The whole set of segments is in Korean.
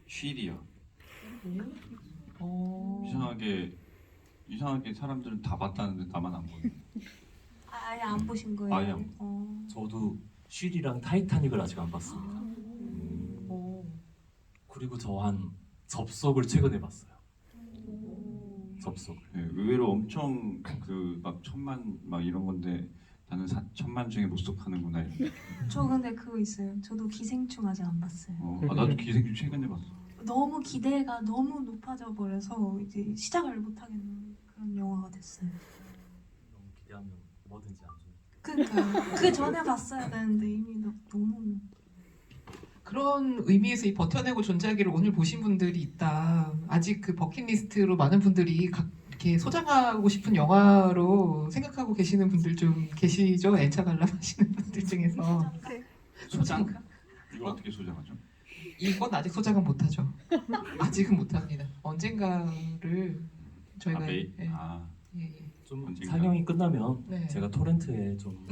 쉴이요. 어. 이상하게 사람들은 다 봤다는데 나만 안 보네. 아예 안 보신 거예요? 아예 안 저도 쉴이랑 타이타닉을 아직 안 봤습니다. 어. 그리고 저 한 접속을 최근에 봤어요. 접속. 네, 의외로 엄청 그 막 천만 막 이런 건데 나는 천만 중에 못 속하는구나. 이런. 저 근데 그거 있어요. 저도 기생충 아직 안 봤어요. 나도 기생충 최근에 봤어. 너무 기대가 너무 높아져 버려서 이제 시작을 못 하겠는 그런 영화가 됐어요. 너무 기대하면 뭐든지 안 좋은. 그러니까 그 전에 봤어야 되는데 이미 너무 그런 의미에서 이 버텨내고 존재하기를 오늘 보신 분들이 있다. 아직 그 버킷리스트로 많은 분들이 이렇게 소장하고 싶은 영화로 생각하고 계시는 분들 좀 계시죠? N차 관람하시는 분들 중에서. 소장? 이거 어떻게 소장하죠? 이건 아직 소장은 못하죠. 아직은 못합니다. 언젠가를 저희가 메이? 예, 아 예, 예. 좀 언젠가. 상영이 끝나면 네. 제가 토렌트에 좀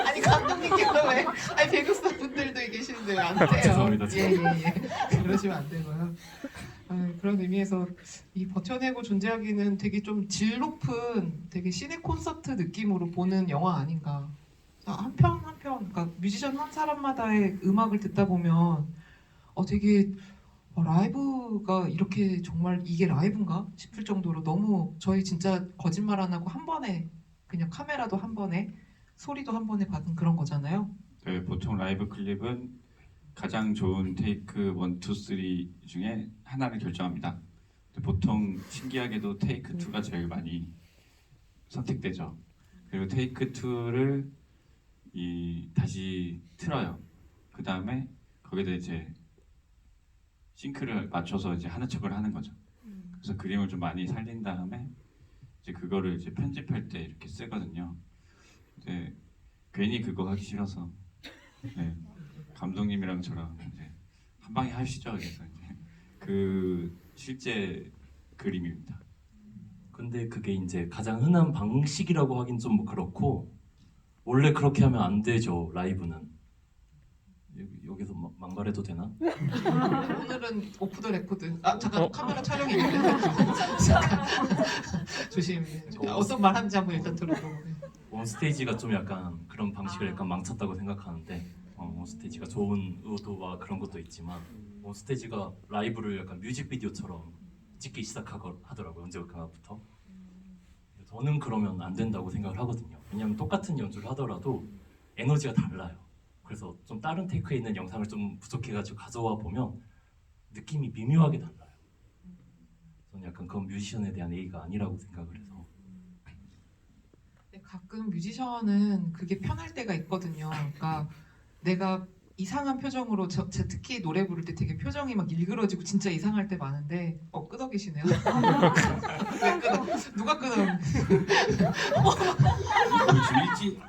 아니 감독님께서 왜? 아니 배급사 분들도 계시는데 왜 안 돼요? 죄송합니다. 예예예. 그러시면 안 되고요. 그런 의미에서 이 버텨내고 존재하기는 되게 좀 질 높은 되게 시네 콘서트 느낌으로 보는 영화 아닌가. 한 편 한 편, 그러니까 뮤지션 한 사람마다의 음악을 듣다 보면 되게 라이브가 이렇게 정말 이게 라이브인가 싶을 정도로 너무 저희 진짜 거짓말 안 하고 한 번에 그냥 카메라도 한 번에 소리도 한 번에 받은 그런 거잖아요. 네, 보통 라이브 클립은 가장 좋은 테이크 1, 2, 3 중에 하나를 결정합니다. 근데 보통 신기하게도 테이크 2가 제일 많이 선택되죠. 그리고 테이크 2를 다시 틀어요. 그 다음에 거기다 이제 싱크를 맞춰서 이제 하는 척을 하는 거죠. 그래서 그림을 좀 많이 살린 다음에 이제 그거를 이제 편집할 때 이렇게 쓰거든요. 근데 괜히 그거 하기 싫어서 네, 감독님이랑 저랑 이제 한 방에 하시죠. 그래서 이제 그 실제 그림입니다. 근데 그게 이제 가장 흔한 방식이라고 하긴 좀 그렇고 원래 그렇게 하면 안 되죠. 라이브는 여기서 망발해도 되나? 오늘은 오프 더 레코드. 잠깐 카메라 촬영이 있는데 잠깐 조심. 어떤 말하는지 한번 일단 들어보고. 온스테이지가 좀 약간 그런 방식을 약간 망쳤다고 생각하는데 온스테이지가 좋은 의도와 그런 것도 있지만 온스테이지가 라이브를 약간 뮤직비디오처럼 찍기 시작하더라고요. 언제부터. 저는 그러면 안 된다고 생각을 하거든요. 왜냐하면 똑같은 연주를 하더라도 에너지가 달라요. 그래서 좀 다른 테이크에 있는 영상을 좀 부족해가지고 가져와 보면 느낌이 미묘하게 달라요. 저는 약간 그건 뮤지션에 대한 예의가 아니라고 생각을 해서. 가끔 뮤지션은 그게 편할 때가 있거든요. 그러니까 내가 이상한 표정으로 특히 노래 부를 때 되게 표정이 막 일그러지고 진짜 이상할 때 많은데 끄덕이시네요. 왜 끄덕? 누가 끄덕? 줄지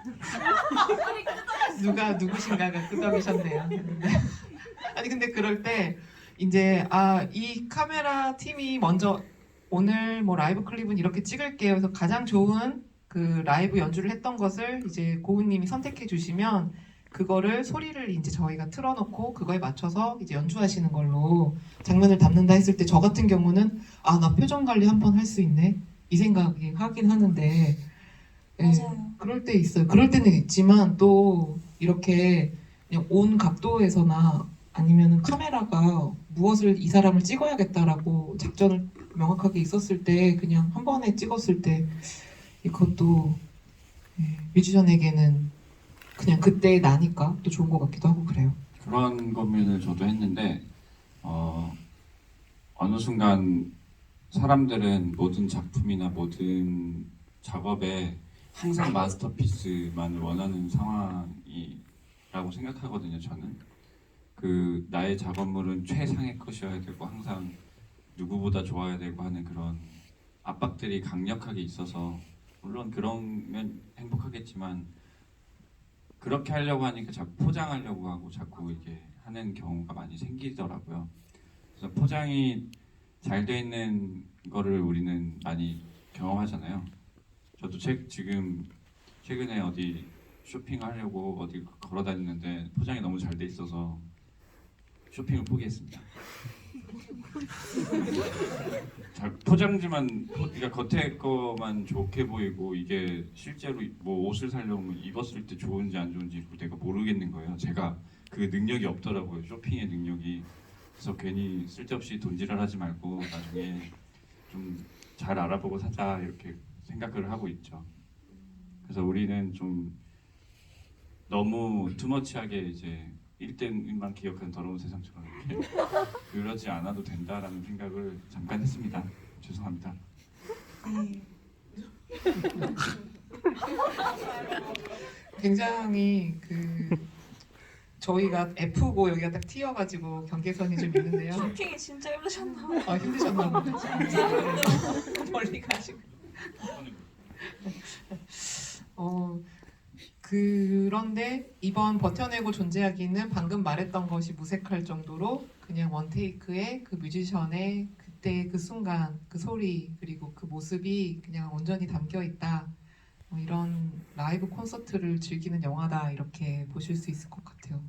누구신가가 끄덕이셨네요. 아니 근데 그럴 때 이제 이 카메라 팀이 먼저 오늘 뭐 라이브 클립은 이렇게 찍을게요. 그래서 가장 좋은 그 라이브 연주를 했던 것을 이제 고은님이 선택해 주시면 그거를 소리를 이제 저희가 틀어놓고 그거에 맞춰서 이제 연주하시는 걸로 장면을 담는다 했을 때 저 같은 경우는 나 표정 관리 한번 할 수 있네 이 생각이 하긴 하는데 맞아요. 그럴 때 있어요. 그럴 때는 있지만 또 이렇게 그냥 온 각도에서나 아니면 카메라가 무엇을 이 사람을 찍어야겠다라고 작전을 명확하게 있었을 때 그냥 한 번에 찍었을 때 이것도 뮤지션에게는 그냥 그때 나니까 또 좋은 것 같기도 하고 그래요. 그런 고민을 저도 했는데 어느 순간 사람들은 모든 작품이나 모든 작업에 항상 마스터피스만을 원하는 상황이라고 생각하거든요. 저는 그 나의 작업물은 최상의 것이어야 되고 항상 누구보다 좋아야 되고 하는 그런 압박들이 강력하게 있어서 물론 그러면 행복하겠지만 그렇게 하려고 하니까 자꾸 포장하려고 하고 자꾸 이게 하는 경우가 많이 생기더라고요. 그래서 포장이 잘 돼 있는 거를 우리는 많이 경험하잖아요. 저도 지금 최근에 어디 쇼핑하려고 어디 걸어 다니는데 포장이 너무 잘 돼 있어서 쇼핑을 포기했습니다. 포장지만 그러니까 겉에 거만 좋게 보이고 이게 실제로 뭐 옷을 사려면 입었을 때 좋은지 안 좋은지 내가 모르겠는 거예요. 제가 그 능력이 없더라고요. 쇼핑의 능력이. 그래서 괜히 쓸데없이 돈지랄하지 말고 나중에 좀 잘 알아보고 사자 이렇게 생각을 하고 있죠. 그래서 우리는 좀 너무 투머치하게 이제 1등만 기억하는 더러운 세상처럼 이렇게 그러지 않아도 된다라는 생각을 잠깐 했습니다. 죄송합니다. 네. 굉장히 그 저희가 F고 여기가 딱 T여가지고 경계선이 좀 있는데요. 쇼핑이 진짜 힘드셨나 봐요. 아 힘드셨나 보네. 진짜 힘들어. 멀리 가시고. 그런데 이번 버텨내고 존재하기는 방금 말했던 것이 무색할 정도로 그냥 원테이크의 그 뮤지션의 그때 그 순간 그 소리 그리고 그 모습이 그냥 온전히 담겨 있다. 이런 라이브 콘서트를 즐기는 영화다 이렇게 보실 수 있을 것 같아요.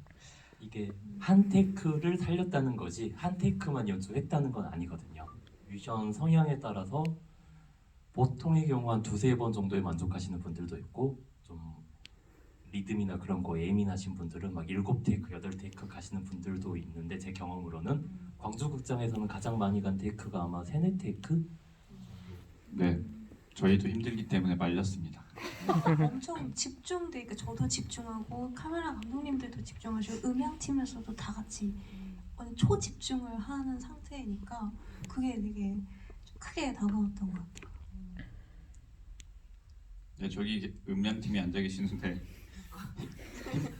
이게 한 테이크를 살렸다는 거지 한 테이크만 연주했다는 건 아니거든요. 뮤지션 성향에 따라서 보통의 경우 한 두세 번 정도에 만족하시는 분들도 있고 좀 리듬이나 그런 거 예민하신 분들은 막 7테이크, 8테이크 가시는 분들도 있는데 제 경험으로는 광주극장에서는 가장 많이 간 테이크가 아마 3, 4테이크? 네, 저희도 힘들기 때문에 말렸습니다. 엄청 집중돼. 그러니까 저도 집중하고 카메라 감독님들도 집중하시고 음향팀에서도 다 같이 완전 초집중을 하는 상태이니까 그게 되게 좀 크게 다가왔던 것 같아요. 네, 저기 음향팀이 앉아 계시는데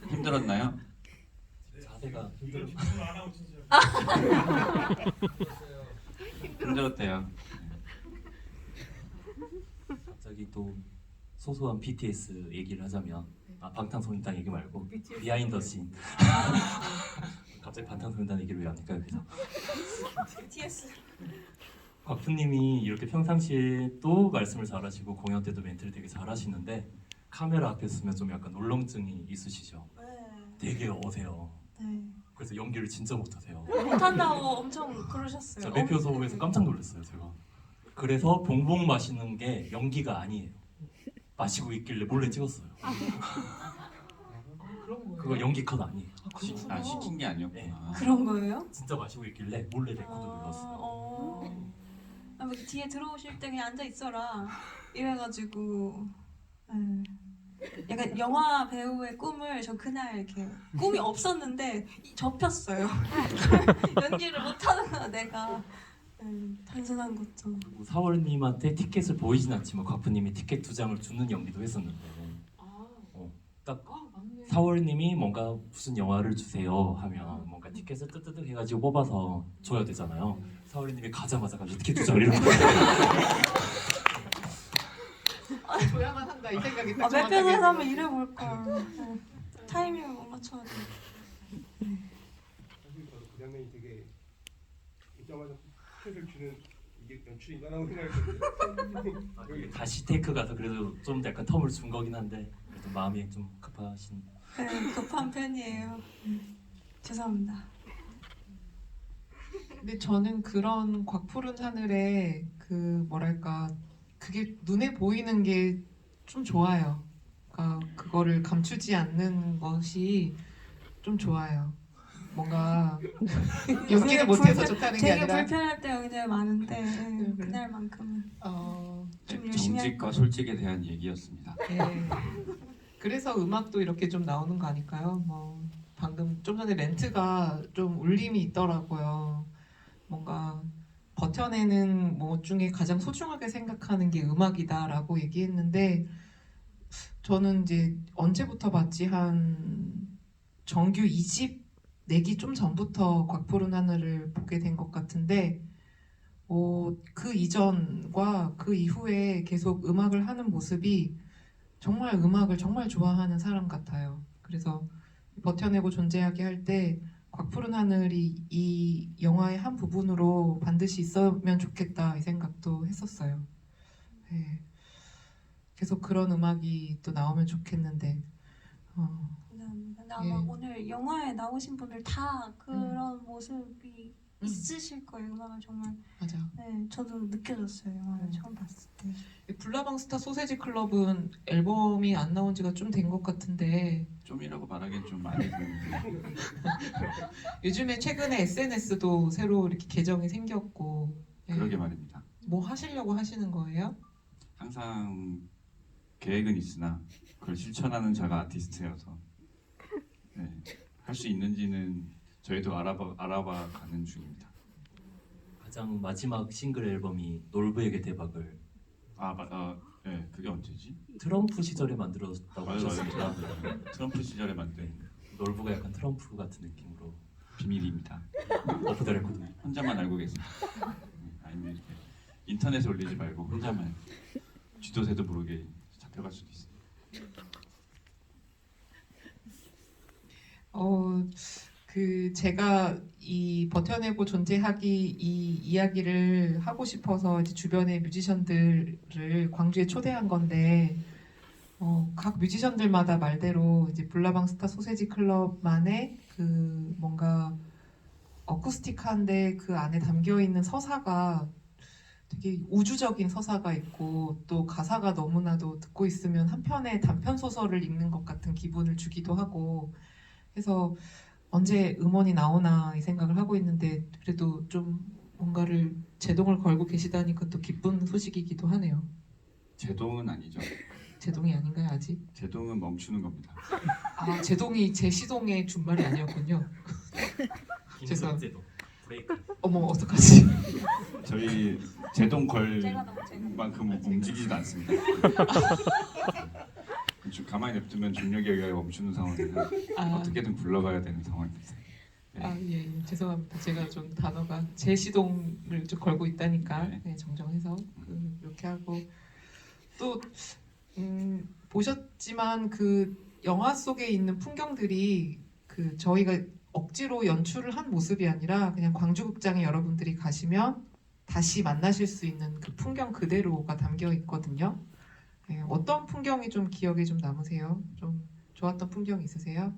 힘들었나요? 자세가 힘들어. 힘들었대요. 갑자기 또 소소한 BTS 얘기를 하자면 방탄소년단 얘기 말고 비하인드 씬 갑자기 방탄소년단 얘기를 왜 합니까? 그래서 BTS 곽프님이 이렇게 평상시에 또 말씀을 잘하시고 공연 때도 멘트를 되게 잘하시는데 카메라 앞에 서면 좀 약간 울렁증이 있으시죠? 네. 되게 어세요. 네. 그래서 연기를 진짜 못하세요. 못한다고 엄청 그러셨어요. 자, 매표 소음에서 깜짝 놀랐어요 제가. 그래서 봉봉 마시는 게 연기가 아니에요. 마시고 있길래 몰래 찍었어요. 그런 거예요. 그거 연기 컷 아니에요. 시킨 게 아니었구나. 그런 거예요? 진짜 마시고 있길래 몰래 레코드 눌렀어요. 뭐 뒤에 들어오실 때 그냥 앉아 있어라 이래가지고 네. 약간 영화 배우의 꿈을 저 그날 이렇게 꿈이 없었는데 접혔어요. 연기를 못하는 거야 내가. 단순한 것도. 그리고 사월님한테 티켓을 보이진 않지만 곽프님이 티켓 2장을 주는 연기도 했었는데 딱 사월님이 뭔가 무슨 영화를 주세요 하면 뭔가 티켓을 뜨뜨득 해가지고 뽑아서 줘야 되잖아요. 사월님이 가자마자 가지고 티켓 2장을 이렇게 줘야만 한다 이 생각이 딱 매표소에서 정확하게 한번 일해볼 걸. 타이밍을 못 맞춰가지고. 사실 저도 그 장면이 되게 보자마자 티켓을 주는 이게 연출인가라고 생각했는데 다시 테이크 가서 그래도 좀 약간 텀을 준 거긴 한데 그래도 마음이 좀 급하신. 네, 급한 편이에요. 죄송합니다. 근데 저는 그런 곽푸른 하늘에 그 뭐랄까 그게 눈에 보이는 게 좀 좋아요. 그러니까 그거를 감추지 않는 것이 좀 좋아요. 뭔가 연기를 못해서 좋다는 게 되게 아니라 불편할 때가 굉장히 많은데 그날만큼은 좀 열심히 정직과 솔직에 대한 얘기였습니다. 네. 그래서 음악도 이렇게 좀 나오는 거 아닐까요? 뭐 방금 좀 전에 멘트가 좀 울림이 있더라고요. 뭔가 버텨내는 뭐 중에 가장 소중하게 생각하는 게 음악이다라고 얘기했는데 저는 이제 언제부터 봤지 한 정규 2집 내기 좀 전부터 곽푸른 하늘을 보게 된 것 같은데 그 이전과 그 이후에 계속 음악을 하는 모습이 정말 음악을 정말 좋아하는 사람 같아요. 그래서 버텨내고 존재하게 할 때 곽푸른 하늘이 이 영화의 한 부분으로 반드시 있으면 좋겠다 이 생각도 했었어요. 네. 계속 그런 음악이 또 나오면 좋겠는데 감사합니다. 근데 아마 예. 오늘 영화에 나오신 분들 다 그런 모습이 있으실 거예요. 음악을 정말 맞아. 네 저도 느껴졌어요. 영화를 처음 봤을 때. 블라방스타 소세지 클럽은 앨범이 안 나온 지가 좀 된 것 같은데 좀이라고 말하기엔 좀 많이 되는데 요즘에 최근에 SNS도 새로 이렇게 계정이 생겼고 예. 그러게 말입니다. 뭐 하시려고 하시는 거예요? 항상 계획은 있으나 그걸 실천하는 자가 아티스트여서 네, 할 수 있는지는 저희도 알아봐 가는 중입니다. 가장 마지막 싱글 앨범이 놀부에게 대박을 네, 그게 언제지? 트럼프 시절에 만들었다고 맞아요. 하셨습니다. 트럼프 시절에 만든 놀부가 약간 트럼프 같은 느낌으로 비밀입니다. 오프 더 레코드. 혼자만 알고 계십니다. 아니면 이렇게 인터넷에 올리지 말고 혼자만 쥐도새도 모르게 잡혀갈 수도 있어요. 제가 이 버텨내고 존재하기 이 이야기를 하고 싶어서 이제 주변의 뮤지션들을 광주에 초대한 건데 각 뮤지션들마다 말대로 이제 블라방스타 소세지 클럽만의 그 뭔가 어쿠스틱한데 그 안에 담겨 있는 서사가 되게 우주적인 서사가 있고 또 가사가 너무나도 듣고 있으면 한 편의 단편 소설을 읽는 것 같은 기분을 주기도 하고 해서 언제 음원이 나오나 이 생각을 하고 있는데 그래도 좀 뭔가를 제동을 걸고 계시다니까 또 기쁜 소식이기도 하네요. 제동은 아니죠. 제동이 아닌가요 아직? 제동은 멈추는 겁니다. 아 제동이 제 시동의 준말이 아니었군요. 긴급제도 브레이크. 어머 어떡하지? 저희 제동 걸 제가 너무 제가 만큼 움직이지도 않습니다. 가만히 냅두면 중력에 의하여 멈추는 상황이라 아, 어떻게든 굴러가야 되는 상황입니다. 예, 죄송합니다. 제가 좀 단어가 제 시동을 좀 걸고 있다니까 네. 네, 정정해서 이렇게 하고 또 보셨지만 그 영화 속에 있는 풍경들이 그 저희가 억지로 연출을 한 모습이 아니라 그냥 광주극장에 여러분들이 가시면 다시 만나실 수 있는 그 풍경 그대로가 담겨 있거든요. 네, 어떤 풍경이 좀 기억에 좀 남으세요? 좀 좋았던 풍경 있으세요?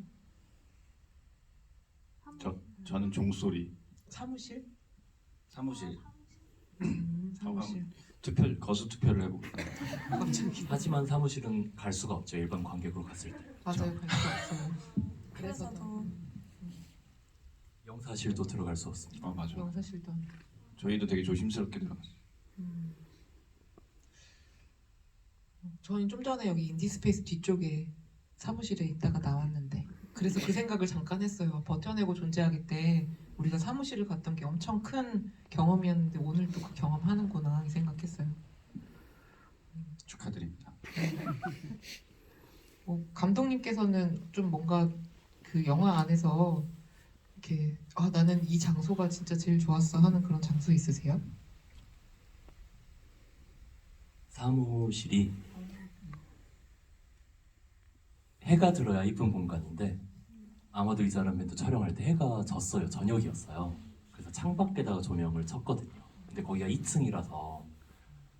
저는 종소리, 사무실? 사무실 사무실. 거수 투표를 해보고 갑자기 하지만 사무실은 갈 수가 없죠. 일반 관객으로 갔을 때. 맞아요, 갈 수 없어요. 그래서 더 영사실도 들어갈 수 없습니다. 맞아. 영사실도 안 돼. 저희도 되게 조심스럽게 들어갔어요. 저는 좀 전에 여기 인디스페이스 뒤쪽에 사무실에 있다가 나왔는데 그래서 그 생각을 잠깐 했어요. 버텨내고 존재하기 때 우리가 사무실을 갔던 게 엄청 큰 경험이었는데 오늘 또 그 경험하는구나 이 생각했어요. 축하드립니다. 감독님께서는 좀 뭔가 그 영화 안에서 이렇게 나는 이 장소가 진짜 제일 좋았어 하는 그런 장소 있으세요? 사무실이 해가 들어야 이쁜 공간인데 아마도 이 사람도 촬영할 때 해가 졌어요. 저녁이었어요. 그래서 창밖에다가 조명을 쳤거든요. 근데 거기가 2층이라서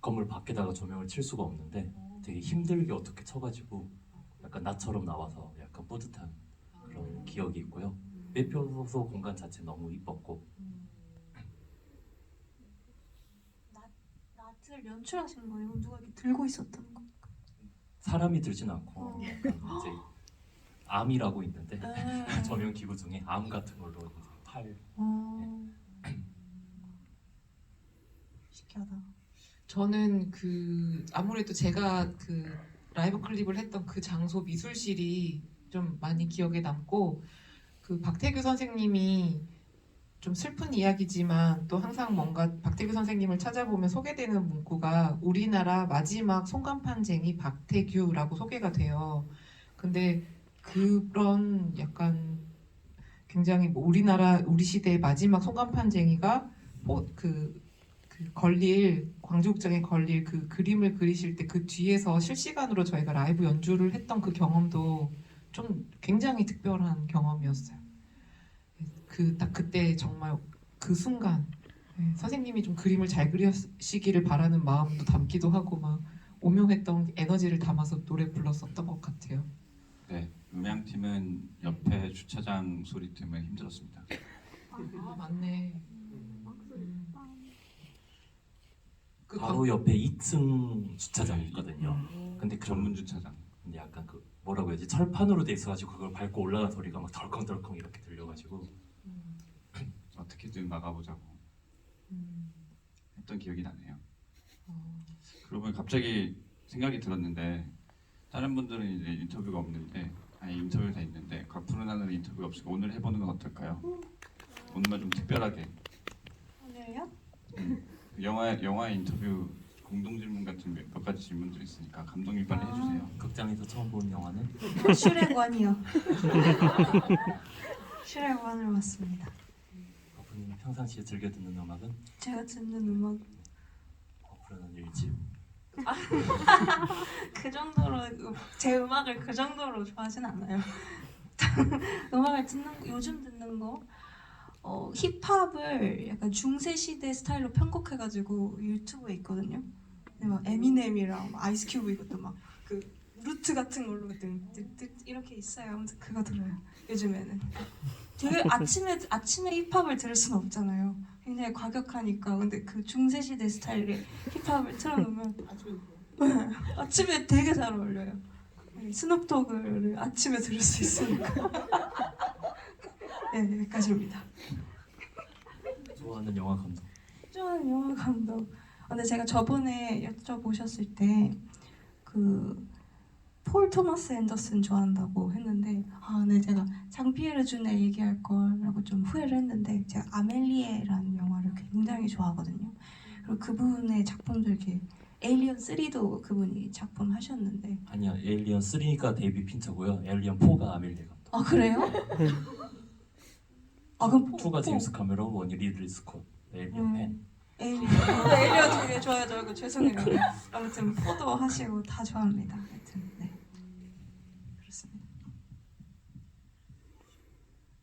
건물 밖에다가 조명을 칠 수가 없는데 되게 힘들게 어떻게 쳐가지고 약간 나처럼 나와서 약간 뿌듯한 그런 기억이 있고요. 매표소 공간 자체 너무 이뻤고 낫을 연출하신 거예요? 누가 이렇게 들고 있었던 거? 사람이 들진 않고 약간 이제 암이라고 있는데 네. 조명 기구 중에 암 같은 걸로 이제 팔 신기하다. 저는 그 아무래도 제가 그 라이브 클립을 했던 그 장소 미술실이 좀 많이 기억에 남고 그 박태규 선생님이 좀 슬픈 이야기지만 또 항상 뭔가 박태규 선생님을 찾아보면 소개되는 문구가 우리나라 마지막 송간판쟁이 박태규라고 소개가 돼요. 근데 그런 약간 굉장히 우리 시대의 마지막 송간판쟁이가 광주극장에 걸릴 그 그림을 그리실 때 그 뒤에서 실시간으로 저희가 라이브 연주를 했던 그 경험도 좀 굉장히 특별한 경험이었어요. 딱 그때 정말 그 순간 선생님이 좀 그림을 잘 그리시기를 바라는 마음도 담기도 하고 막 오묘했던 에너지를 담아서 노래 불렀었던 것 같아요. 네, 음향팀은 옆에 주차장 소리 때문에 힘들었습니다. 아 맞네. 그 바로 옆에 2층 주차장이 있거든요. 근데 전문 주차장. 근데 약간 그 뭐라고 해야지 철판으로 돼 있어가지고 그걸 밟고 올라가는 소리가 막 덜컹덜컹 이렇게 들려가지고 어떻게든 막아보자고 했던 기억이 나네요. 어, 그러고 보니 갑자기 생각이 들었는데 다른 분들은 이제 인터뷰가 없는데 아니 인터뷰 다 있는데 각 푸른 하늘은 인터뷰가 없으니까 오늘 해보는 건 어떨까요? 오늘만 좀 특별하게 오늘요? 영화 인터뷰 공동 질문 같은 몇 가지 질문들이 있으니까 감독님 빨리 해주세요. 극장에서 처음 본 영화는 슈렉원이요. 슈렉원을 봤습니다. 본인이 평상시에 즐겨 듣는 음악은 제가 듣는 음악 그러는 일집. 그 정도로 제 음악을 그 정도로 좋아하진 않아요. 음악을 요즘 듣는 거 힙합을 약간 중세 시대 스타일로 편곡해가지고 유튜브에 있거든요. 근데 막 에미넴이랑 막 아이스큐브 이것도 막 그 루트 같은 걸로 ตึตึตึ 이렇게 있어요. 아무튼 그거 들어요. 요즘에는 되게 아침에 힙합을 들을 순 없잖아요. 굉장히 과격하니까. 근데 그 중세 시대 스타일의 힙합을 틀어놓으면 아침에 되게 잘 어울려요. 스눕도그를 아침에 들을 수 있으니까. 네, 여기까지입니다. 좋아하는 영화 감독. 좋아하는 영화 감독. 근데 제가 저번에 여쭤보셨을 때 그 폴 토마스 앤더슨 좋아한다고 했는데 근데 제가 장피에르 주네 얘기할 거라고 좀 후회를 했는데 제가 아멜리에라는 영화를 굉장히 좋아하거든요. 그리고 그분의 작품들 이렇게 에일리언 3도 그분이 작품 하셨는데 아니야, 에일리언 3가 데이비 핀처고요. 에일리언 4가 아멜리에 감독. 아 그래요? 그럼 2가 제임스 카메론, 1이 리들리 스콧. 에일리언 팬. 에일리언 되게 좋아해요. 죄송해요. 아무튼 포도 하시고 다 좋아합니다. 하여튼 네 그렇습니다.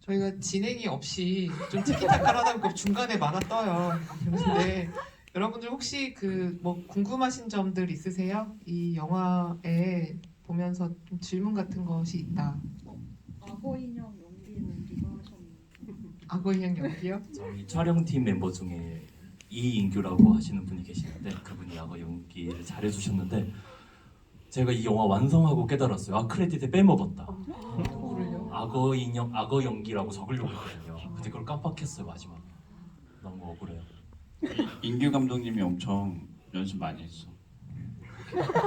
저희가 진행이 없이 좀 티키타카를 하다 보니까 중간에 많아 떠요. 그런데 여러분들 혹시 그 뭐 궁금하신 점들 있으세요? 이 영화에 보면서 좀 질문 같은 것이 있다. 악어 인형 연기는 누가 하셨나요? 악어 인형 연기요? 저희 촬영팀 멤버 중에 이인규라고 하시는 분이 계시는데 그분이 악어 연기를 잘해주셨는데 제가 이 영화 완성하고 깨달았어요. 크레딧에 빼먹었다. 누구를요? 악어 연기라고 적으려고 했거든요. 근데 그걸 깜빡했어요 마지막에. 너무 억울해요. 인규 감독님이 엄청 연습 많이 했어.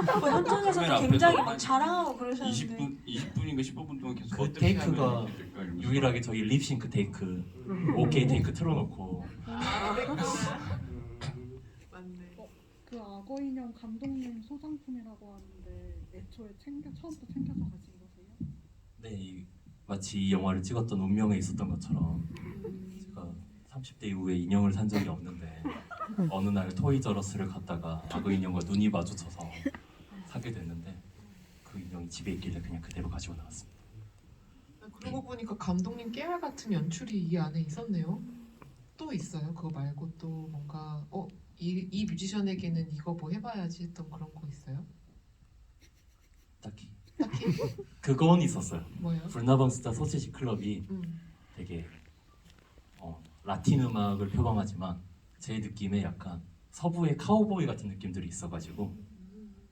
카메라 현장에서도 앞에서 굉장히 한 막 자랑하고 그러셨는데 20분인가 15분 동안 계속 그 어떻게 테이크가 하면 될까 이러면서. 유일하게 저희 립싱크 테이크, 오케이 테이크 틀어놓고 맞네. 그 악어 인형 감독님 소장품이라고 하는데 애초에 처음부터 챙겨서 가진 거세요? 네, 마치 이 영화를 찍었던 운명에 있었던 것처럼 제가 30대 이후에 인형을 산 적이 없는데 어느 날 토이저러스를 갔다가 악어 인형과 눈이 마주쳐서 사게 됐는데 그 인형이 집에 있길래 그냥 그대로 가지고 나왔습니다. 그러고 보니까 감독님 깨알 같은 연출이 이 안에 있었네요. 또 있어요? 그거 말고 또 뭔가 이 뮤지션에게는 이거 뭐 해봐야지 했던 그런 거 있어요? 딱히 딱히 그건 있었어요. 뭐요? 불나방스타 소시지 클럽이 음. 되게 라틴 음악을 표방하지만 제 느낌에 약간 서부의 카우보이 같은 느낌들이 있어가지고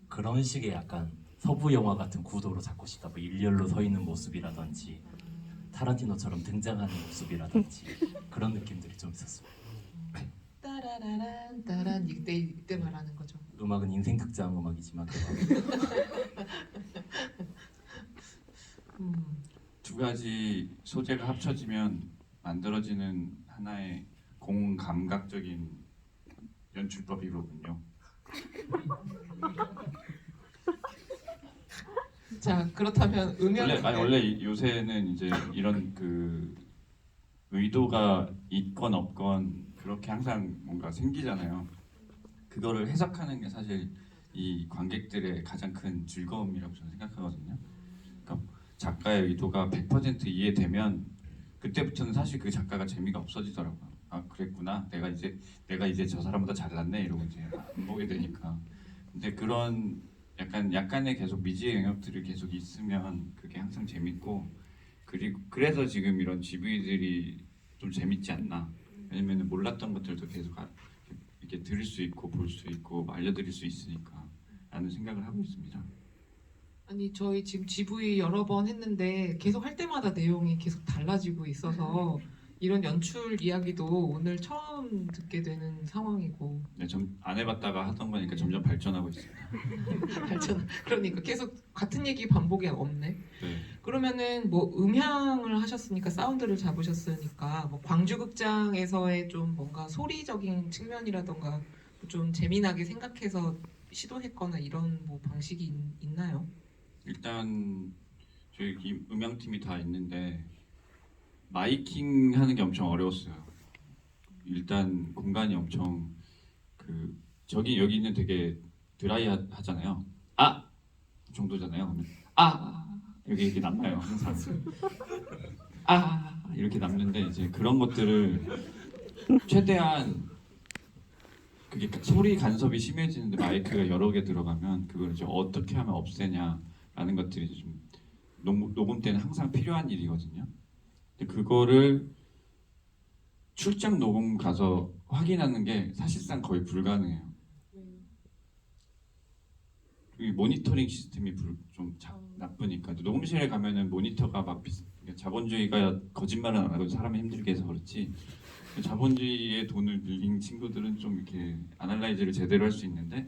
그런 식의 약간 서부 영화 같은 구도로 잡고 싶다. 뭐 일렬로 서 있는 모습이라든지 타란티노처럼 등장하는 모습이라든지 그런 느낌들이 좀 있었어요. 따라라란 따란 이때 말하는 거죠. 음악은 인생 극장 음악이지만 두 가지 소재가 합쳐지면 만들어지는 하나의 공감각적인 연출법이로군요. 자 그렇다면 음향 원래 요새는 이제 이런 그 의도가 있건 없건 그렇게 항상 뭔가 생기잖아요. 그거를 해석하는 게 사실 이 관객들의 가장 큰 즐거움이라고 저는 생각하거든요. 그러니까 작가의 의도가 100% 이해되면 그때부터는 사실 그 작가가 재미가 없어지더라고요. 아 그랬구나. 내가 이제 저 사람보다 잘났네 이러고 이제 안 보게 되니까. 근데 그런 약간의 계속 미지의 영역들이 계속 있으면 그게 항상 재밌고 그리고 그래서 지금 이런 GV들이 좀 재밌지 않나. 왜냐면 몰랐던 것들도 계속 이렇게 들을 수 있고 볼 수 있고 알려드릴 수 있으니까 라는 생각을 하고 있습니다. 아니 저희 지금 GV 여러 번 했는데 계속 할 때마다 내용이 계속 달라지고 있어서 이런 연출 이야기도 오늘 처음 듣게 되는 상황이고 네, 안 해봤다가 하던 거니까 점점 발전하고 있습니다. 발전 그러니까 계속 같은 얘기 반복이 없네. 네. 그러면은 뭐 음향을 하셨으니까 사운드를 잡으셨으니까 뭐 광주극장에서의 좀 뭔가 소리적인 측면이라던가 좀 재미나게 생각해서 시도했거나 이런 뭐 방식이 있나요? 일단 저희 이 음향팀이 다 있는데 마이킹 하는 게 엄청 어려웠어요. 일단 공간이 엄청 여기는 되게 드라이하잖아요. 아 정도잖아요. 그러면 여기 이렇게 남아요 항상. 이렇게 남는데 이제 그런 것들을 최대한 그게 소리 간섭이 심해지는데 마이크가 여러 개 들어가면 그걸 이제 어떻게 하면 없애냐라는 것들이 좀 녹음 때는 항상 필요한 일이거든요. 근데 그거를 출장 녹음 가서 확인하는 게 사실상 거의 불가능해요. 이 모니터링 시스템이 좀 나쁘니까 녹음실에 가면은 모니터가 막 자본주의가 거짓말은 안 하고 사람을 힘들게 해서 그렇지 자본주의의 돈을 빌린 친구들은 좀 이렇게 아날라이즈를 제대로 할 수 있는데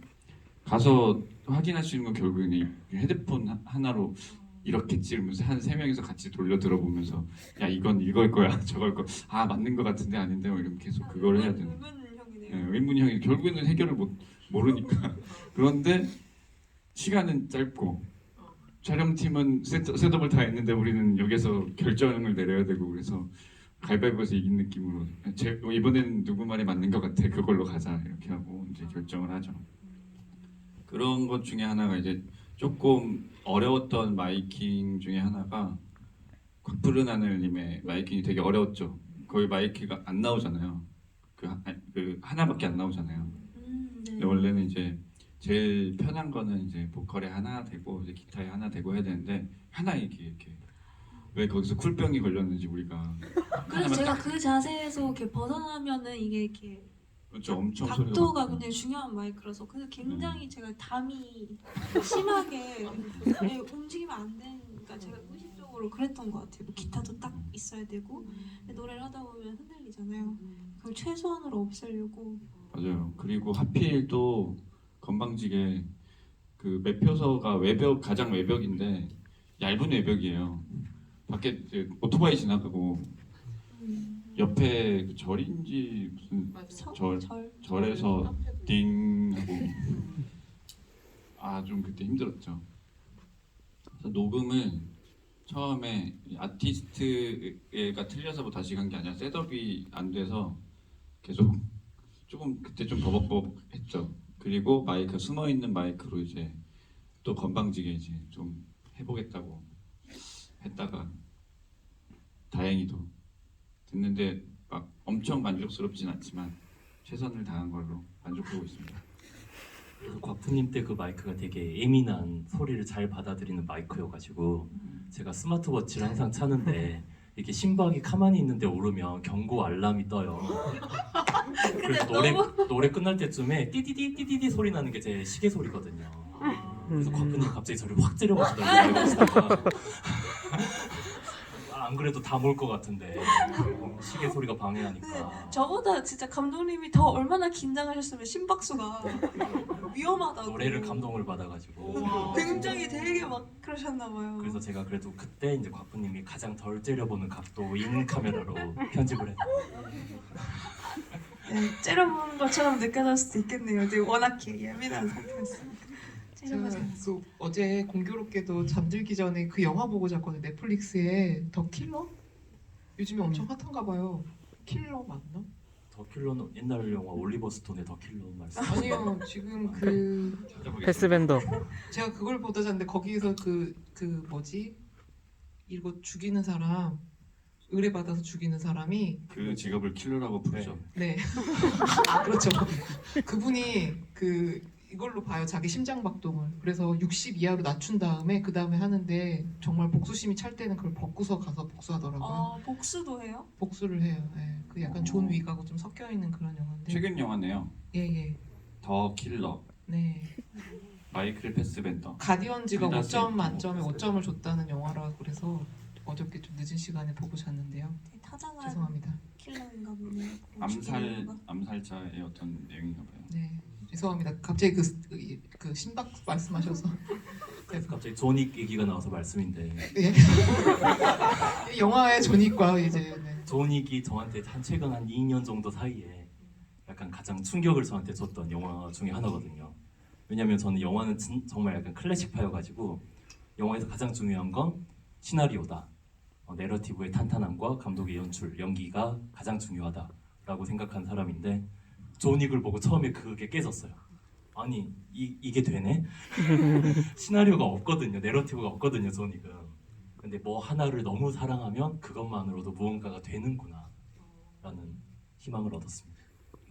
가서 확인할 수 있는 건 결국에는 이 헤드폰 하나로 이렇게 찌르면서 한 3명이서 같이 돌려 들어보면서 야 이건 이걸 거야 저걸 거 맞는 거 같은데 아닌데 뭐 이러면 계속 그걸 해야 되는 의문형이네요. 의문형이 결국에는 해결을 모르니까 그런데 시간은 짧고 촬영팀은 셋업을 다 했는데 우리는 여기서 결정을 내려야 되고 그래서 가위바위보에서 이긴 느낌으로 이번에는 누구 말이 맞는 것 같아 그걸로 가자 이렇게 하고 이제 결정을 하죠. 그런 것 중에 하나가 이제 조금 어려웠던 마이킹 중에 하나가 푸른 하늘님의 마이킹이 되게 어려웠죠. 거의 마이크가 안 나오잖아요. 그 하나밖에 안 나오잖아요. 네. 근데 원래는 이제 제일 편한 거는 이제 보컬에 하나 되고 이제 기타에 하나 되고 해야 되는데 하나 이렇게 왜 거기서 쿨병이 걸렸는지 우리가 그래서 제가 그 자세에서 이렇게 벗어나면은 이게 이렇게 그렇죠. 엄청 각도가 소리가 굉장히 중요한 마이크라서 그래서 굉장히 제가 담이 심하게 움직이면 안 되니까 제가 의식적으로 그랬던 것 같아요. 뭐 기타도 딱 있어야 되고 근데 노래를 하다 보면 흔들리잖아요. 그걸 최소한으로 없애려고 맞아요. 그리고 하필 또 건방지게 그 매표소가 가장 외벽인데 얇은 외벽이에요. 밖에 이제 오토바이 지나가고 옆에 그 절인지 무슨 절에서 띵 하고 좀 그때 힘들었죠. 그래서 녹음을 처음에 아티스트가 틀려서 다시 간 게 아니라 셋업이 안 돼서 계속 조금 그때 좀 버벅버벅했죠. 그리고 마이크 숨어 있는 마이크로 이제 또 건방지게 이제 좀 해보겠다고 했다가 다행히도 됐는데 막 엄청 만족스럽진 않지만 최선을 다한 걸로 만족하고 있습니다. 그래서 곽프님 때 그 마이크가 되게 예민한 소리를 잘 받아들이는 마이크여가지고 제가 스마트워치를 항상 차는데 이렇게 심박이 가만히 있는데 오르면 경고 알람이 떠요. 그래서 노래 끝날 때쯤에 띠디디 소리 나는 게 제 시계 소리거든요. 그래서 곽프님 갑자기 저를 확 째려보시더라고요. 안 그래도 다 몰 것 같은데 시계 소리가 방해하니까. 저보다 진짜 감독님이 더 얼마나 긴장하셨으면 심박수가 위험하다고 노래를 감동을 받아가지고 굉장히 되게 막 그러셨나 봐요. 그래서 제가 그래도 그때 이제 곽프님이 가장 덜 째려보는 각도인 카메라로 편집을 했어요. 째려보는 것처럼 느껴질 수도 있겠네요. 되게 워낙 예민한 상태였으니까. 제가 그 어제 공교롭게도 잠들기 전에 그 영화 보고 잤거든요. 넷플릭스에 더 킬러? 요즘에 엄청 핫한가 봐요. 킬러 맞나? 더 킬러는 옛날 영화 올리버 스톤의 더 킬러 말씀. 아니요 지금 그 찾아보겠습니다. 패스밴더. 제가 그걸 보다 잤는데 거기에서 그 뭐지 이거 죽이는 사람 의뢰받아서 죽이는 사람이 그 직업을 킬러라고 부르죠. 네 그렇죠 그분이 그 이걸로 봐요. 자기 심장 박동을. 그래서 60 이하로 낮춘 다음에 그 다음에 하는데 정말 복수심이 찰 때는 그걸 벗고서 가서 복수하더라고요. 아 복수도 해요? 복수를 해요. 예. 그 약간 존 윅하고 좀 섞여 있는 그런 영화인데. 최근 영화네요. 예예. 더 킬러, 네. 마이클 패스벤더. 가디언즈가 둘다 5점 만점에 재밌고. 5점을 줬다는 영화라고 그래서 어저께 좀 늦은 시간에 보고 잤는데요. 되게 타자가 죄송합니다. 킬러인가 보네요. 죽이는 건가? 암살자의 어떤 내용인가 봐요. 네. 죄송합니다. 갑자기 그 신박 말씀하셔서. 그래서 갑자기 존윅 얘기가 나와서 말씀인데 예. 이 영화의 존윅과 이제 네. 존윅이 저한테 최근 한 2년 정도 사이에 약간 가장 충격을 저한테 줬던 영화 중에 하나거든요. 왜냐면 저는 영화는 정말 약간 클래식파여가지고 영화에서 가장 중요한 건 시나리오다. 내러티브의 탄탄함과 감독의 연출, 연기가 가장 중요하다라고 생각한 사람인데 존윅을 보고 처음에 그게 깨졌어요. 아니 이게 되네? 시나리오가 없거든요. 내러티브가 없거든요. 존윅은. 근데 뭐 하나를 너무 사랑하면 그것만으로도 무언가가 되는구나 라는 희망을 얻었습니다.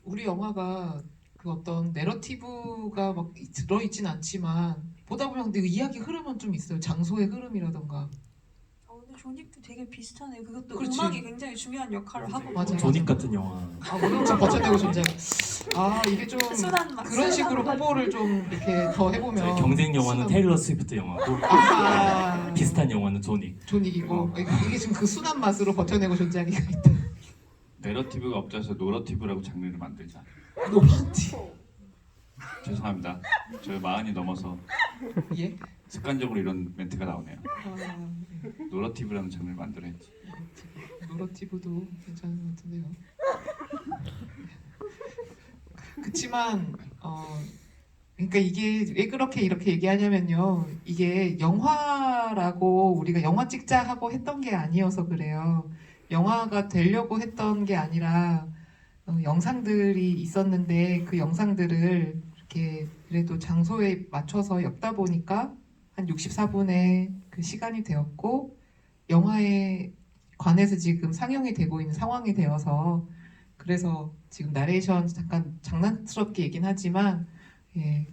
우리 영화가 그 어떤 내러티브가 막 들어있진 않지만 보다 보면 근데 이야기 흐름은 좀 있어요. 장소의 흐름이라던가. 근데 조닉도 되게 비슷하네요. 그것도 그렇지. 음악이 굉장히 중요한 역할을 하고 맞아. 존윅 같은 영화 아 물론 좀 버텨내고 존재. 아 이게 좀 순한 맛. 그런 식으로 홍보를 좀 이렇게 더 해보면 저희 경쟁 영화는 순한- 테일러 스위프트 영화고 아하. 비슷한 영화는 존윅. 존윅이고 이게 지금 그 순한 맛으로 버텨내고 존재하기가 있다. 내러티브가 없어서 노러티브라고 장르를 만들자. 노란티. 죄송합니다. 저 40이 넘어서 예? 습관적으로 이런 멘트가 나오네요. 아, 노러티브라는 장르를 만들어야지. 노러티브도 괜찮은 것 같은데요. 그치만 그러니까 이게 왜 그렇게 이렇게 얘기하냐면요. 이게 영화라고 우리가 영화 찍자 하고 했던 게 아니어서 그래요. 영화가 되려고 했던 게 아니라 영상들이 있었는데 그 영상들을 이렇게 그래도 장소에 맞춰서 엮다 보니까 한 64분의 그 시간이 되었고 영화에 관해서 지금 상영이 되고 있는 상황이 되어서 그래서 지금 나레이션 잠깐 장난스럽게 얘긴 하지만 예,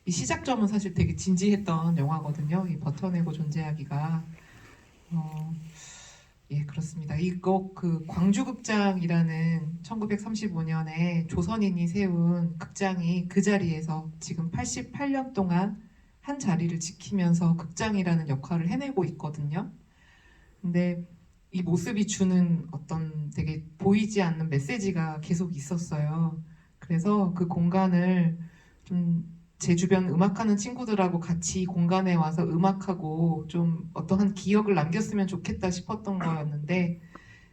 이 시작점은 사실 되게 진지했던 영화거든요. 이 버텨내고 존재하기가 예 그렇습니다. 이거 그 광주극장이라는 1935년에 조선인이 세운 극장이 그 자리에서 지금 88년 동안 한 자리를 지키면서 극장이라는 역할을 해내고 있거든요. 근데 이 모습이 주는 어떤 되게 보이지 않는 메시지가 계속 있었어요. 그래서 그 공간을 좀 제 주변 음악하는 친구들하고 같이 공간에 와서 음악하고 좀 어떠한 기억을 남겼으면 좋겠다 싶었던 거였는데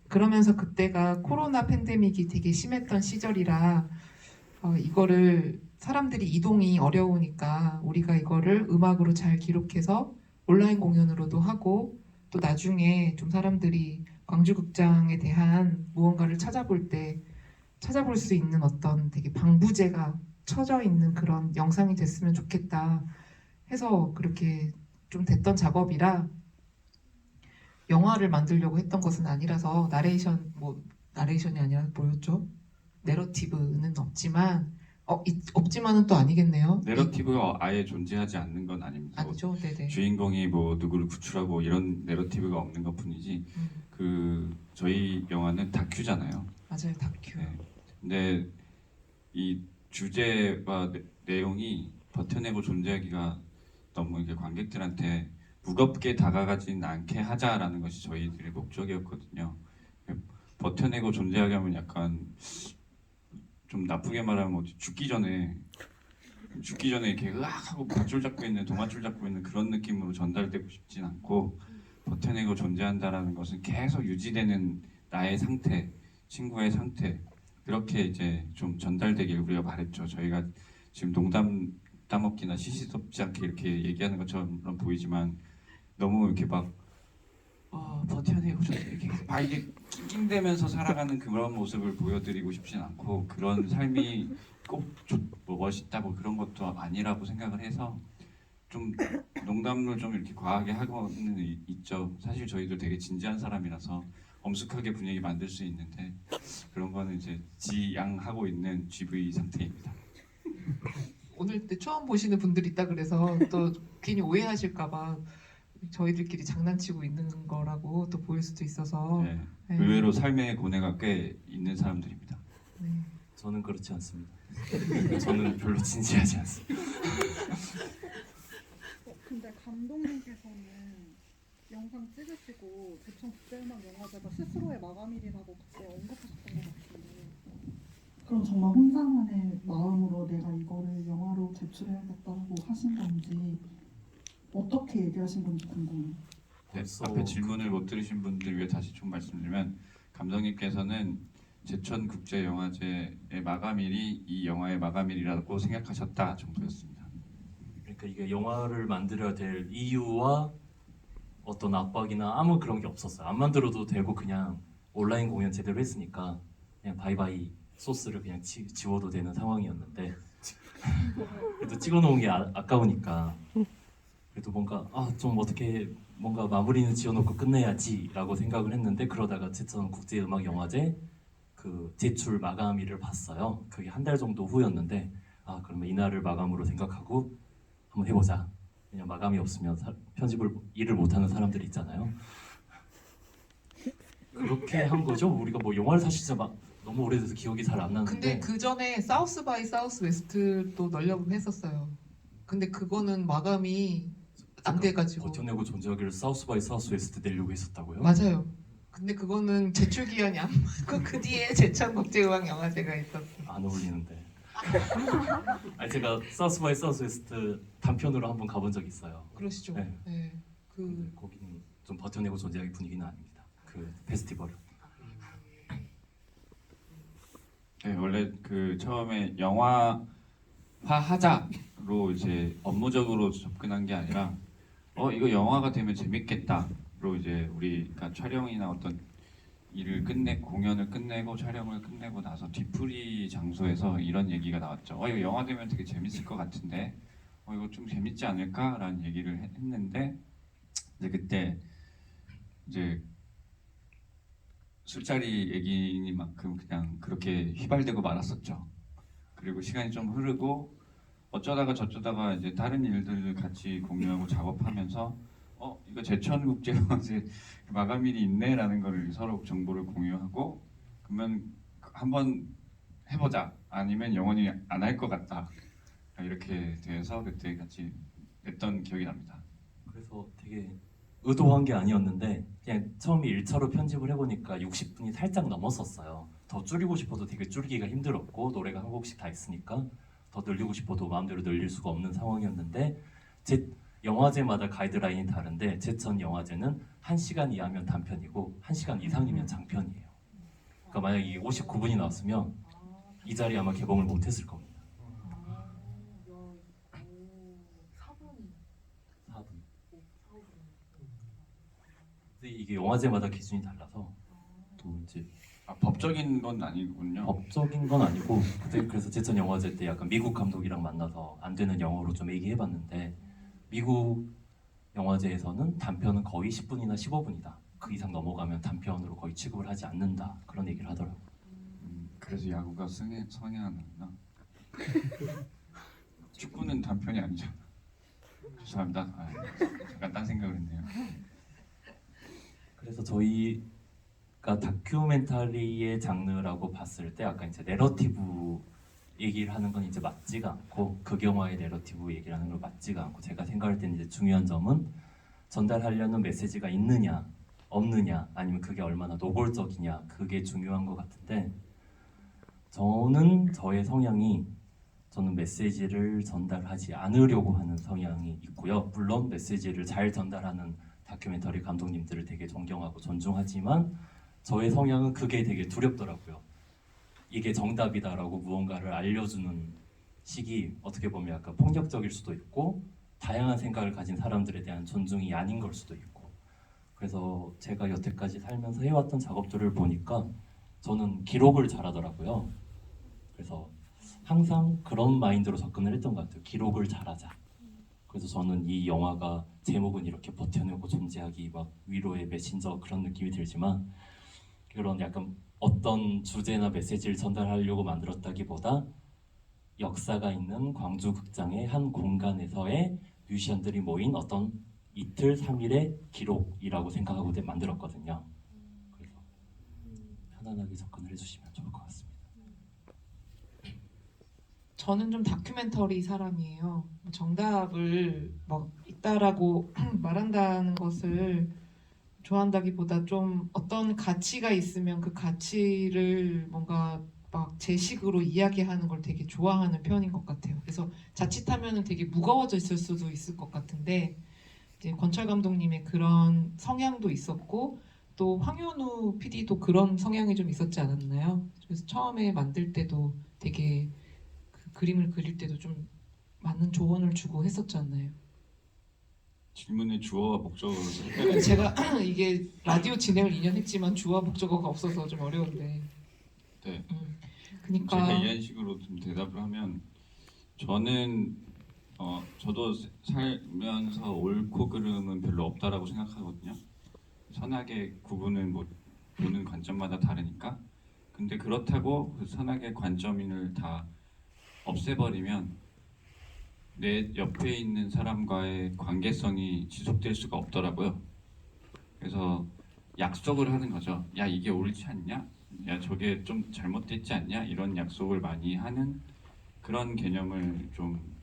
그러면서 그때가 코로나 팬데믹이 되게 심했던 시절이라 이거를 사람들이 이동이 어려우니까 우리가 이거를 음악으로 잘 기록해서 온라인 공연으로도 하고 또 나중에 좀 사람들이 광주극장에 대한 무언가를 찾아볼 수 있는 어떤 되게 방부제가 쳐져 있는 그런 영상이 됐으면 좋겠다 해서 그렇게 좀 됐던 작업이라 영화를 만들려고 했던 것은 아니라서 나레이션이 아니라 뭐였죠? 내러티브는 없지만 없지만은 또 아니겠네요. 내러티브가 아예 존재하지 않는 건 아닙니다. 아니죠, 네네. 주인공이 뭐 누구를 구출하고 이런 내러티브가 없는 것뿐이지. 그 저희 영화는 다큐잖아요. 맞아요, 다큐. 네. 근데 이 주제와 내용이 버텨내고 존재하기가 너무 이렇게 관객들한테 무겁게 다가가진 않게 하자라는 것이 저희들의 목적이었거든요. 버텨내고 존재하게 하면 약간 좀 나쁘게 말하면 죽기 전에 이렇게 으악 하고 밧줄 잡고 있는 동아줄 잡고 있는 그런 느낌으로 전달되고 싶진 않고 버텨내고 존재한다라는 것은 계속 유지되는 나의 상태, 친구의 상태 그렇게 이제 좀 전달되길 우리가 바랬죠. 저희가 지금 농담 따먹기나 시시덥지 않게 이렇게 얘기하는 것처럼 보이지만 너무 이렇게 막 버텨내고 이렇게 막 이게 낑낑대면서 살아가는 그런 모습을 보여드리고 싶진 않고 그런 삶이 꼭 뭐 멋있다 뭐 그런 것도 아니라고 생각을 해서 좀 농담을 좀 이렇게 과하게 하고는 있죠. 사실 저희도 되게 진지한 사람이라서 엄숙하게 분위기 만들 수 있는데 그런 거는 이제 지양하고 있는 GV 상태입니다. 오늘 때 처음 보시는 분들이 있다 그래서 또 괜히 오해하실까봐 저희들끼리 장난치고 있는 거라고 또 보일 수도 있어서 네. 네. 의외로 삶의 고뇌가 꽤 있는 사람들입니다. 네. 저는 그렇지 않습니다. 저는 별로 진지하지 않습니다. 근데 감독님께서는 영상 찍으시고 대천국제음악영화제가 스스로의 마감일이라고 그때 언급하셨던 것 같은데 그럼 정말 혼자만의 마음으로 내가 이거를 영화로 제출해야겠다고 하신 건지 어떻게 얘기하신 건지 궁금해요. 네, 벌써 앞에 질문을 못 들으신 분들 위해 다시 좀 말씀드리면 감독님께서는 제천국제영화제의 마감일이 이 영화의 마감일이라고 생각하셨다 정도였습니다. 그러니까 이게 영화를 만들어야 될 이유와 어떤 압박이나 아무 그런 게 없었어요. 안 만들어도 되고 그냥 온라인 공연 제대로 했으니까 그냥 바이바이 소스를 그냥 지워도 되는 상황이었는데 그래도 찍어놓은 게 아까우니까 그래도 뭔가 좀 어떻게 뭔가 마무리는 지어놓고 끝내야지라고 생각을 했는데 그러다가 제천 국제음악영화제 그 제출 마감일을 봤어요. 그게 한 달 정도 후였는데 그러면 이날을 마감으로 생각하고 한번 해보자. 그냥 마감이 없으면 편집을 일을 못하는 사람들이 있잖아요. 그렇게 한 거죠. 우리가 뭐 영화를 사실 진짜 막 너무 오래돼서 기억이 잘 안 나는데 근데 그 전에 사우스 바이 사우스 웨스트도 넣으려고 했었어요. 근데 그거는 마감이 안 돼가지고 버텨내고 존재하기를 사우스 바이 사우스 웨스트 내려고 했었다고요? 맞아요. 근데 그거는 제출 기한이 안 맞고 그 뒤에 제천국제음악영화제가 있었어. 안 어울리는데. 아니 제가 사우스 바이 사우스 웨스트 단편으로 한번 가본 적 있어요. 그러시죠. 네. 네. 근데 거기는 좀 버텨내고 존재하기 분위기는 아닙니다. 그 페스티벌은. 네, 원래 그 처음에 영화화 하자로 이제 업무적으로 접근한 게 아니라 이거 영화가 되면 재밌겠다로 이제 우리가 촬영이나 어떤 일을 공연을 끝내고 촬영을 끝내고 나서 뒤풀이 장소에서 이런 얘기가 나왔죠. 이거 영화 되면 되게 재밌을 것 같은데 이거 좀 재밌지 않을까라는 얘기를 했는데 이제 그때 이제 술자리 얘기니만큼 그냥 그렇게 휘발되고 말았었죠. 그리고 시간이 좀 흐르고 어쩌다가 저쩌다가 이제 다른 일들을 같이 공유하고 작업하면서 이거 제천국제영화제 마감일이 있네라는 거를 서로 정보를 공유하고 그러면 한번 해보자 아니면 영원히 안 할 것 같다 이렇게 돼서 그때 같이 냈던 기억이 납니다. 그래서 되게 의도한 게 아니었는데 그냥 처음에 1차로 편집을 해보니까 60분이 살짝 넘었었어요. 더 줄이고 싶어도 되게 줄이기가 힘들었고 노래가 한 곡씩 다 있으니까 더 늘리고 싶어도 마음대로 늘릴 수가 없는 상황이었는데 영화제마다 가이드라인이 다른데 제천 영화제는 1시간 이하면 단편이고 1시간 이상이면 장편이에요. 그러니까 만약 이게 59분이 나왔으면 이 자리에 아마 개봉을 못했을 겁니다. 4분. 근데 이게 영화제마다 기준이 달라서 또 이제 법적인 건 아니군요. 법적인 건 아니고 그때 그래서 제천 영화제 때 약간 미국 감독이랑 만나서 안 되는 영어로 좀 얘기해봤는데 미국 영화제에서는 단편은 거의 10분이나 15분이다. 그 이상 넘어가면 단편으로 거의 취급을 하지 않는다. 그런 얘기를 하더라고요. 그래서 야구가 성행하는구나. 축구는 단편이 아니잖아. 죄송합니다. 잠깐 딴 생각을 했네요. 그래서 저희가 다큐멘터리의 장르라고 봤을 때 아까 이제 내러티브 얘기를 하는 건 이제 맞지가 않고 극영화의 내러티브 얘기를 하는 건 맞지가 않고 제가 생각할 때는 이제 중요한 점은 전달하려는 메시지가 있느냐 없느냐 아니면 그게 얼마나 노골적이냐 그게 중요한 것 같은데 저는 성향이 저는 메시지를 전달하지 않으려고 하는 성향이 있고요. 물론 메시지를 잘 전달하는 다큐멘터리 감독님들을 되게 존경하고 존중하지만 저의 성향은 그게 되게 두렵더라고요. 이게 정답이다라고 무언가를 알려주는 식이 어떻게 보면 약간 폭력적일 수도 있고 다양한 생각을 가진 사람들에 대한 존중이 아닌 걸 수도 있고 그래서 제가 여태까지 살면서 해왔던 작업들을 보니까 저는 기록을 잘하더라고요. 그래서 항상 그런 마인드로 접근을 했던 것 같아요. 기록을 잘하자. 그래서 저는 이 영화가 제목은 이렇게 버텨내고 존재하기 막 위로의 메신저 그런 느낌이 들지만 그런 약간 어떤 주제나 메시지를 전달하려고 만들었다기보다 역사가 있는 광주 극장의 한 공간에서의 뮤지션들이 모인 어떤 이틀 3일의 기록이라고 생각하고 만들었거든요. 그래서 편안하게 접근을 해주시면 좋을 것 같습니다. 저는 좀 다큐멘터리 사람이에요. 정답을 막 있다라고 말한다는 것을 좋아한다기보다 좀 어떤 가치가 있으면 그 가치를 뭔가 막 제 식으로 이야기하는 걸 되게 좋아하는 편인 것 같아요. 그래서 자칫하면은 되게 무거워져 있을 수도 있을 것 같은데 이제 권철 감독님의 그런 성향도 있었고 또 황현우 PD도 그런 성향이 좀 있었지 않았나요? 그래서 처음에 만들 때도 되게 그 그림을 그릴 때도 좀 많은 조언을 주고 했었지 않나요? 질문의 주어와 목적어를 제가 이게 라디오 진행을 2년 했지만 주어 목적어가 없어서 좀 어려운데. 네. 그러니까 제가 이런 식으로 좀 대답을 하면 저는 저도 살면서 옳고 그름은 별로 없다라고 생각하거든요. 선악의 구분은 뭐 보는 관점마다 다르니까. 근데 그렇다고 그 선악의 관점인을 다 없애버리면 내 옆에 있는 사람과의 관계성이 지속될 수가 없더라고요. 그래서 약속을 하는 거죠. 야, 이게 옳지 않냐? 야, 저게 좀 잘못됐지 않냐? 이런 약속을 많이 하는 그런 개념을 좀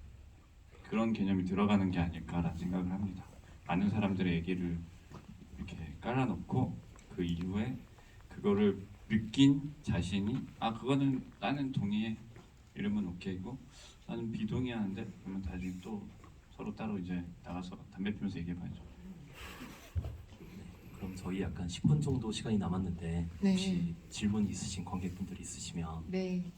그런 개념이 들어가는 게 아닐까라는 생각을 합니다. 많은 사람들의 얘기를 이렇게 깔아놓고 그 이후에 그거를 느낀 자신이 그거는 나는 동의해 이러면 오케이고 나는 비동의하는데 그러면 다시 또 서로 따로 이제 나가서 담배 피면서 얘기해봐야죠. 그럼 저희 약간 10분 정도 시간이 남았는데 네. 혹시 질문 있으신 관객분들 있으시면 네.